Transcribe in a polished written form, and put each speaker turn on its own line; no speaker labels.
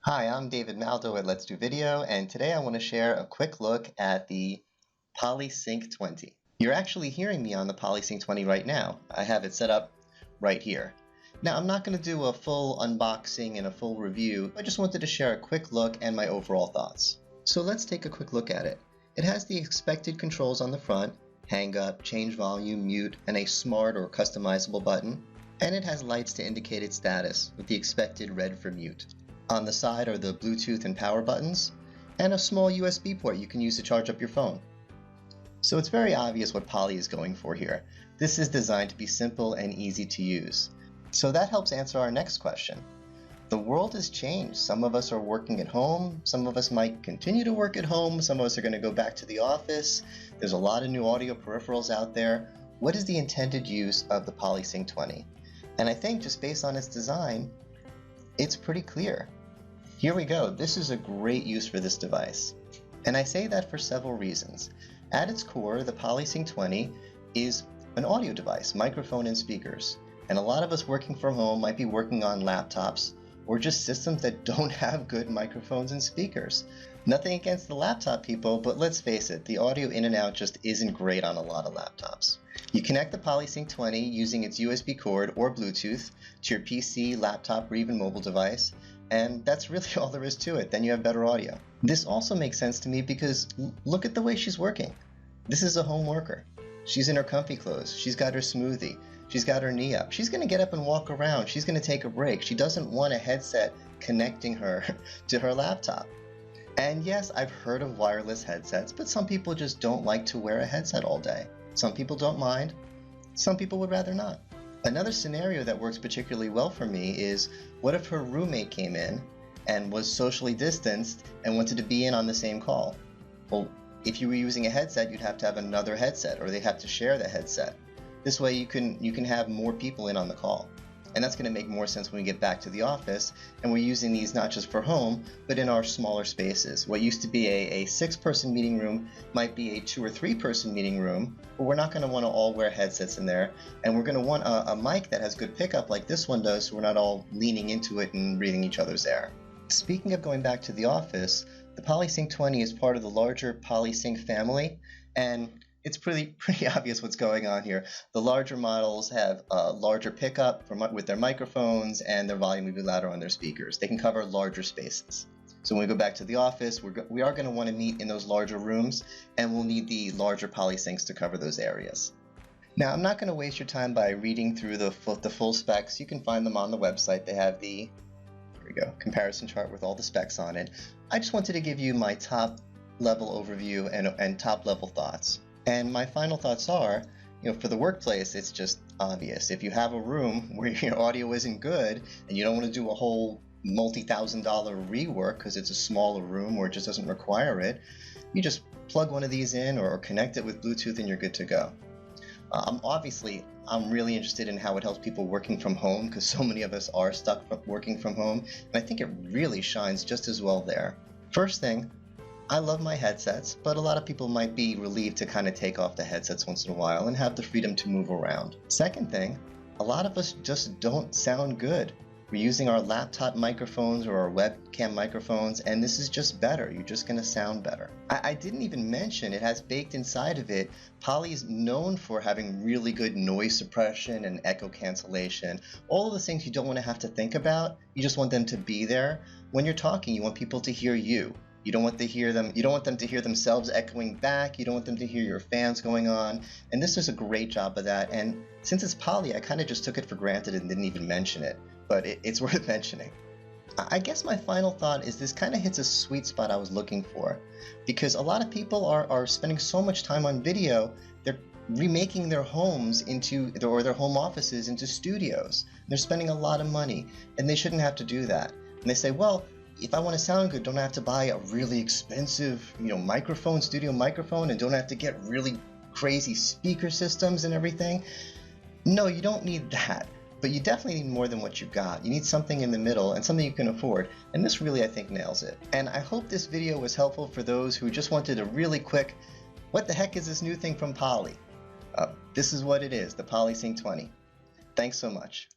Hi, I'm David Maldo at Let's Do Video, and today I want to share a quick look at the PolySync 20. You're actually hearing me on the PolySync 20 right now. I have it set up right here. Now, I'm not going to do a full unboxing and a full review. I just wanted to share a quick look and my overall thoughts. So let's take a quick look at it. It has the expected controls on the front: hang up, change volume, mute, and a smart or customizable button. And it has lights to indicate its status with the expected red for mute. On the side are the Bluetooth and power buttons, and a small USB port you can use to charge up your phone. So it's very obvious what Poly is going for here. This is designed to be simple and easy to use. So that helps answer our next question. The world has changed. Some of us are working at home, some of us might continue to work at home, some of us are going to go back to the office. There's a lot of new audio peripherals out there. What is the intended use of the PolySync 20? And I think just based on its design, it's pretty clear. Here we go. This is a great use for this device. And I say that for several reasons. At its core, the PolySync 20 is an audio device, microphone and speakers. And a lot of us working from home might be working on laptops or just systems that don't have good microphones and speakers. Nothing against the laptop people, but let's face it, the audio in and out just isn't great on a lot of laptops. You connect the PolySync 20 using its USB cord or Bluetooth to your PC, laptop, or even mobile device, and that's really all there is to it. Then you have better audio. This also makes sense to me because look at the way she's working. This is a home worker. She's in her comfy clothes. She's got her smoothie. She's got her knee up. She's going to get up and walk around. She's going to take a break. She doesn't want a headset connecting her to her laptop. And yes, I've heard of wireless headsets, but some people just don't like to wear a headset all day. Some people don't mind. Some people would rather not. Another scenario that works particularly well for me is, what if her roommate came in and was socially distanced and wanted to be in on the same call? Well, if you were using a headset, you'd have to have another headset, or they'd have to share the headset. This way you can have more people in on the call. And that's going to make more sense when we get back to the office, and we're using these not just for home, but in our smaller spaces. What used to be a 6-person meeting room might be a 2 or 3-person meeting room, but we're not going to want to all wear headsets in there, and we're going to want a mic that has good pickup like this one does, so we're not all leaning into it and breathing each other's air. Speaking of going back to the office, the PolySync 20 is part of the larger PolySync family, and it's pretty obvious what's going on here. The larger models have a larger pickup with their microphones, and their volume will be louder on their speakers. They can cover larger spaces. So when we go back to the office, we are going to want to meet in those larger rooms, and we'll need the larger PolySyncs to cover those areas. Now, I'm not going to waste your time by reading through the full specs. You can find them on the website. They have the comparison chart with all the specs on it. I just wanted to give you my top level overview and top level thoughts. And my final thoughts are, for the workplace, it's just obvious. If you have a room where your audio isn't good and you don't want to do a whole multi-$1,000 rework because it's a smaller room or it just doesn't require it, you just plug one of these in or connect it with Bluetooth and you're good to go. I'm really interested in how it helps people working from home, because so many of us are stuck working from home, and I think it really shines just as well there. First thing, I love my headsets, but a lot of people might be relieved to kind of take off the headsets once in a while and have the freedom to move around. Second thing, a lot of us just don't sound good. We're using our laptop microphones or our webcam microphones, and this is just better. You're just going to sound better. I didn't even mention it has baked inside of it. Poly is known for having really good noise suppression and echo cancellation. All of the things you don't want to have to think about. You just want them to be there. When you're talking, you want people to hear you. You don't want them to hear themselves echoing back. You don't want them to hear your fans going on. And this does a great job of that. And since it's Poly, I kind of just took it for granted and didn't even mention it. But it's worth mentioning. I guess my final thought is this kind of hits a sweet spot I was looking for. Because a lot of people are spending so much time on video, they're remaking their homes or their home offices into studios. They're spending a lot of money, and they shouldn't have to do that. And they say, well, if I want to sound good, don't I have to buy a really expensive, studio microphone, and don't I have to get really crazy speaker systems and everything? No, you don't need that. But you definitely need more than what you've got. You need something in the middle and something you can afford. And this really, I think, nails it. And I hope this video was helpful for those who just wanted a really quick, what the heck is this new thing from Poly? This is what it is, the PolySync 20. Thanks so much.